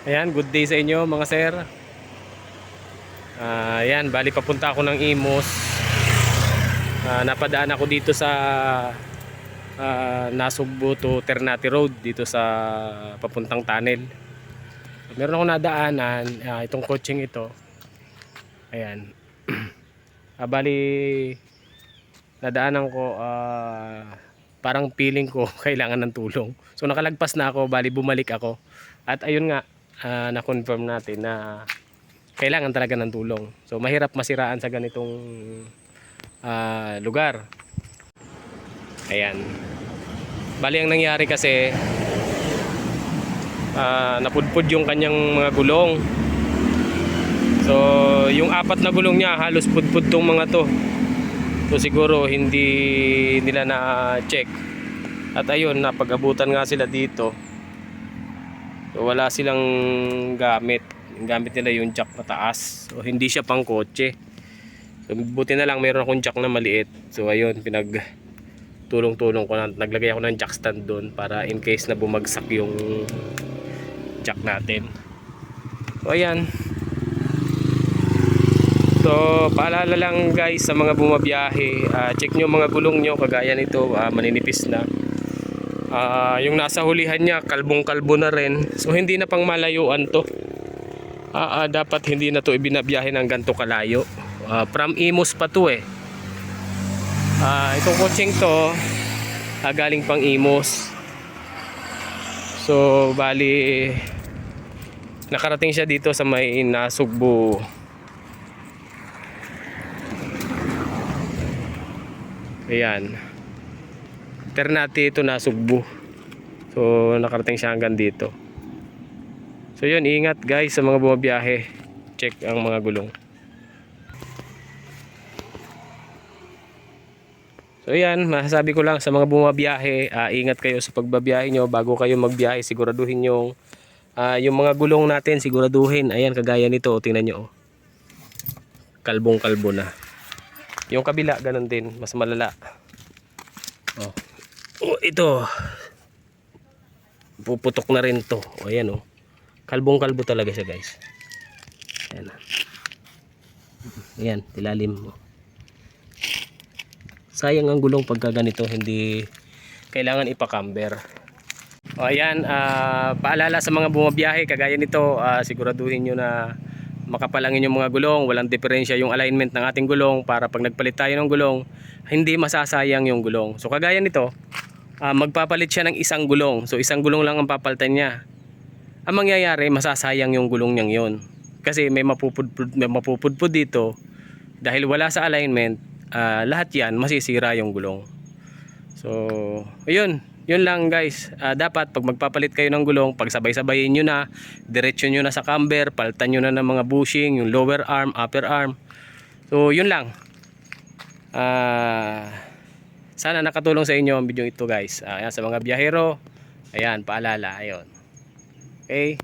Ayan, good day sa inyo mga sir. Ayan, bali papunta ako ng Imus. Napadaan ako dito sa Nasugbu to Ternate Road dito sa papuntang tunnel. Meron akong nadaanan, itong coaching ito. Ayan. Bali nadaanan ko, parang feeling ko kailangan ng tulong. So nakalagpas na ako, bali bumalik ako. At ayun nga, na-confirm natin na kailangan talaga ng tulong. So mahirap masiraan sa ganitong lugar. Ayan. Bali ang nangyari kasi, napudpud yung kanyang mga gulong. So yung apat na gulong niya halos pudpud tong mga to. So siguro hindi nila na check. At ayun, napag-abutan nga sila dito. So wala silang gamit. Yung gamit nila yung jack mataas. So hindi siya pang kotse. So buti na lang meron akong jack na maliit. So ayun, tulong-tulong ko na, naglagay ako ng jack stand doon para in case na bumagsak yung jack natin. So ayan. So paalala lang guys sa mga bumabiyahe, check nyo mga gulong nyo, kagaya nito, maninipis na. Yung nasa hulihan niya kalbong-kalbo na rin. So hindi na pang malayuan to. Dapat hindi na to ibinabiyahe ng ganito kalayo. From Imus pa to eh. Itong coaching to galing pang Imus. So bali nakarating siya dito sa may Nasugbu. Ayan, Ternate ito, Nasugbu. So nakarating siya hanggang dito. So yun, ingat guys sa mga bumabiyahe. Check ang mga gulong. So yan, masasabi ko lang sa mga bumabiyahe, ingat kayo sa pagbabiyahe nyo. Bago kayo magbiyahe, siguraduhin yung mga gulong natin, siguraduhin. Ayan, kagaya nito, tingnan nyo. Kalbong-kalbo na. Yung kabila, ganun din, mas malala. Ito. Puputok na rin to. Ayan oh. Kalbong-kalbo talaga siya guys. Ayan. Ayan, ilalim mo. Sayang ang gulong pagka ganito, hindi kailangan ipakamber. Ayan, paalala sa mga bumabiyahe, kagaya nito, siguraduhin nyo na makapalangin yung mga gulong, walang diferensya yung alignment ng ating gulong para pag nagpalit tayo ng gulong, hindi masasayang yung gulong. So kagaya nito, magpapalit siya ng isang gulong. So isang gulong lang ang papalitan niya. Ang mangyayari, masasayang yung gulong niyang yon. Kasi may mapupudpud dito dahil wala sa alignment, lahat yan masisira yung gulong. So ayun, yun lang guys. Dapat pag magpapalit kayo ng gulong, pag sabay-sabayin nyo na, diretso nyo na sa camber, palitan nyo na ng mga bushing, yung lower arm, upper arm. So yun lang. Sana nakatulong sa inyo ang video ito guys. Ayan, sa mga biyahero, ayan, paalala, ayun. Okay.